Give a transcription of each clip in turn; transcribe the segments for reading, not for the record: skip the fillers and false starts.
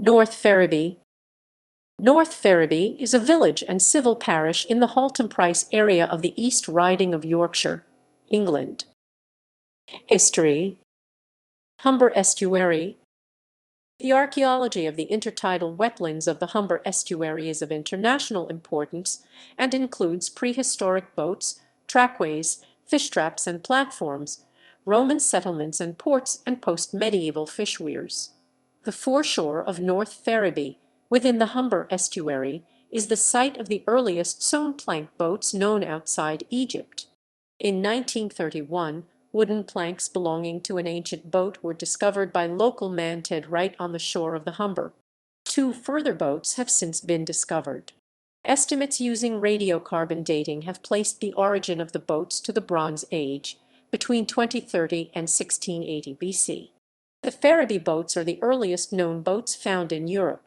North Ferriby. North Ferriby is a village and civil parish in the Haltemprice area of the East Riding of Yorkshire, England. History. Humber Estuary. The archaeology of the intertidal wetlands of the Humber Estuary is of international importance and includes prehistoric boats, trackways, fish traps and platforms, Roman settlements and ports, and post-medieval fish weirs. The foreshore of North Ferriby, within the Humber Estuary, is the site of the earliest sawn plank boats known outside Egypt. In 1931, wooden planks belonging to an ancient boat were discovered by local man Ted Wright on the shore of the Humber. Two further boats have since been discovered. Estimates using radiocarbon dating have placed the origin of the boats to the Bronze Age, between 2030 and 1680 BC. The Ferriby boats are the earliest known boats found in Europe.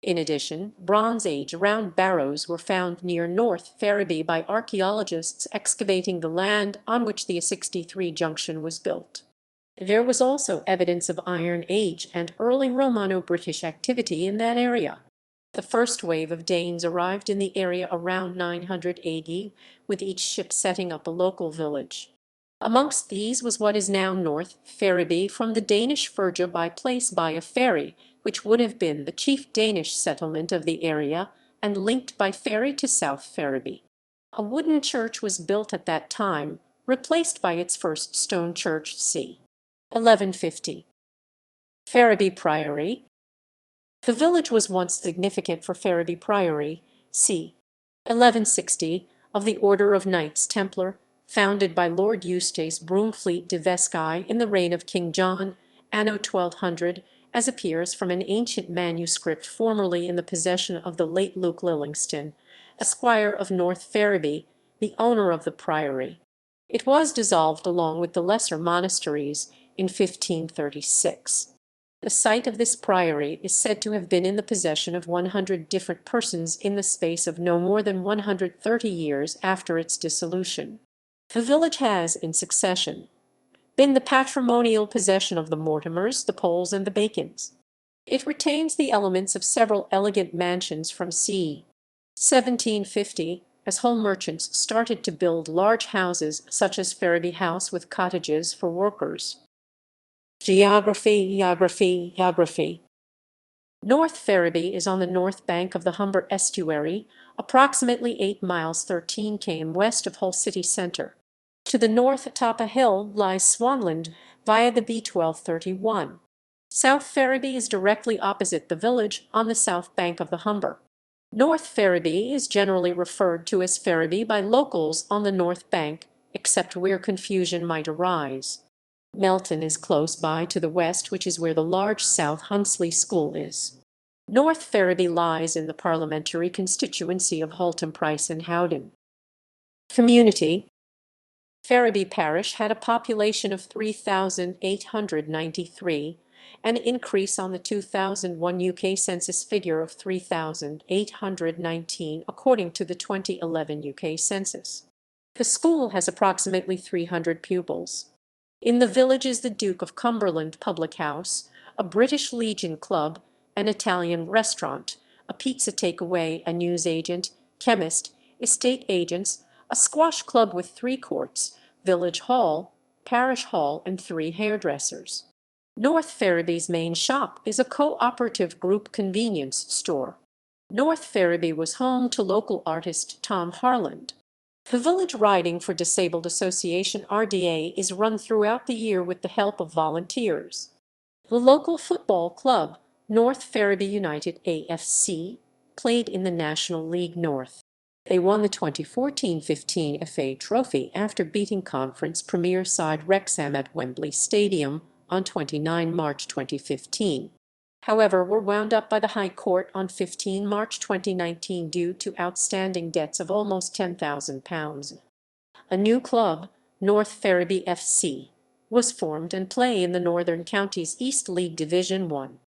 In addition, Bronze Age round barrows were found near North Ferriby by archaeologists excavating the land on which the A63 junction was built. There was also evidence of Iron Age and early Romano-British activity in that area. The first wave of Danes arrived in the area around 900 AD, with each ship setting up a local village. Amongst these was what is now North Ferriby, from the Danish Ferja by place by a ferry, which would have been the chief Danish settlement of the area, and linked by ferry to South Ferriby. A wooden church was built at that time, replaced by its first stone church c. 1150. Ferriby Priory. The village was once significant for Ferriby Priory, c. 1160, of the Order of Knights Templar, founded by Lord Eustace Broomfleet de Vesci in the reign of King John, anno 1200, as appears from an ancient manuscript formerly in the possession of the late Luke Lillingston, esquire of North Ferriby, the owner of the priory. It was dissolved along with the lesser monasteries in 1536. The site of this priory is said to have been in the possession of 100 different persons in the space of no more than 130 years after its dissolution. The village has, in succession, been the patrimonial possession of the Mortimers, the Poles, and the Bacons. It retains the elements of several elegant mansions from c. 1750, as home merchants started to build large houses such as Ferriby House with cottages for workers. Geography. North Ferriby is on the north bank of the Humber Estuary, approximately 8 miles 13 km west of Hull city centre. To the north atop a hill lies Swanland via the B1231. South Ferriby is directly opposite the village on the south bank of the Humber. North Ferriby is generally referred to as Ferriby by locals on the north bank, except where confusion might arise. Melton is close by to the west, which is where the large South Hunsley School is. North Ferriby lies in the parliamentary constituency of Haltemprice and Howden. Community. Ferriby parish had a population of 3,893, an increase on the 2001 UK census figure of 3,819 according to the 2011 UK census. The school has approximately 300 pupils. In the village is the Duke of Cumberland Public House, a British Legion club, an Italian restaurant, a pizza takeaway, a newsagent, chemist, estate agents, a squash club with 3 courts, village hall, parish hall, and 3 hairdressers. North Ferriby's main shop is a cooperative group convenience store. North Ferriby was home to local artist Tom Harland. The Village Riding for Disabled Association RDA is run throughout the year with the help of volunteers. The local football club, North Ferriby United AFC, played in the National League North. They won the 2014-15 FA Trophy after beating conference premier side Wrexham at Wembley Stadium on 29 March 2015. However, were wound up by the High Court on 15 March 2019 due to outstanding debts of almost £10,000. A new club, North Ferriby FC, was formed and play in the Northern Counties East League Division 1.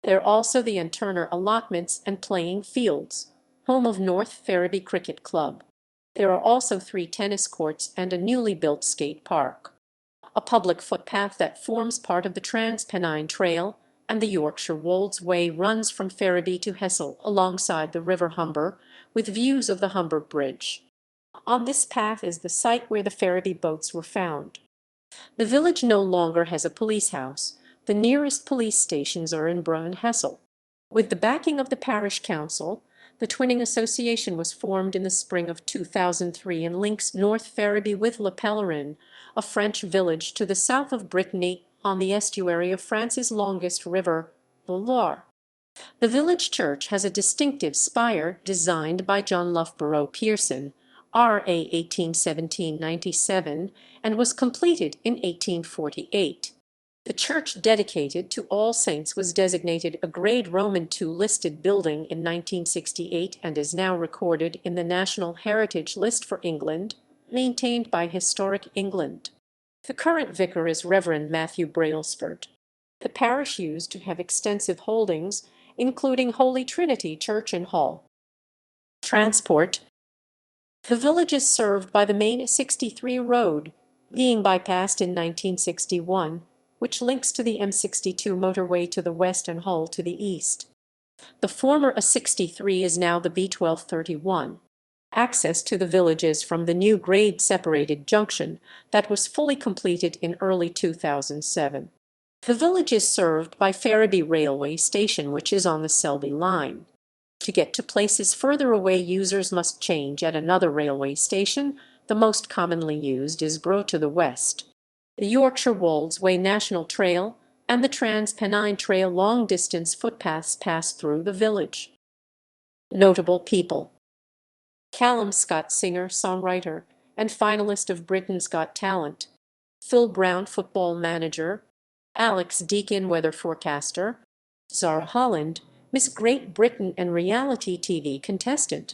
There are also the Turner allotments and playing fields, home of North Ferriby Cricket Club. There are also 3 tennis courts and a newly built skate park. A public footpath that forms part of the Trans-Pennine Trail and the Yorkshire Wolds Way runs from Ferriby to Hessel alongside the River Humber, with views of the Humber Bridge. On this path is the site where the Ferriby boats were found. The village no longer has a police house. The nearest police stations are in Brugh and Hessel. With the backing of the parish council, the Twinning Association was formed in the spring of 2003 and links North Ferriby with Le Pèlerin, a French village to the south of Brittany on the estuary of France's longest river, the Loire. The village church has a distinctive spire designed by John Loughborough Pearson, R.A. 1817-97, and was completed in 1848. The church dedicated to All Saints was designated a Grade Roman II listed building in 1968 and is now recorded in the National Heritage List for England, maintained by Historic England. The current vicar is Reverend Matthew Brailsford. The parish used to have extensive holdings, including Holy Trinity Church and Hall. Transport. The village is served by the main 63 road, being bypassed in 1961, which links to the M62 motorway to the west and Hull to the east. The former A63 is now the B1231. Access to the village is from the new grade-separated junction that was fully completed in early 2007. The village is served by Ferriby railway station, which is on the Selby line. To get to places further away, users must change at another railway station. The most commonly used is Brough to the west. The Yorkshire Wolds Way National Trail and the Trans-Pennine Trail long-distance footpaths pass through the village. Notable people. Callum Scott, singer, songwriter, and finalist of Britain's Got Talent. Phil Brown, football manager. Alex Deakin, weather forecaster. Zara Holland, Miss Great Britain and reality TV contestant.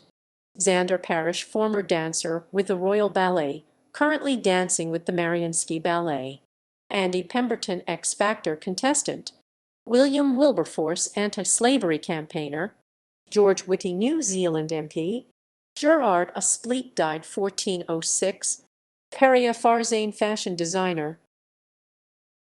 Xander Parish, former dancer with the Royal Ballet, currently dancing with the Mariinsky Ballet. Andy Pemberton, X Factor contestant. William Wilberforce, anti-slavery campaigner. George Whitty, New Zealand MP. Gerard Aspleet, died 1406. Peria Farzane, fashion designer.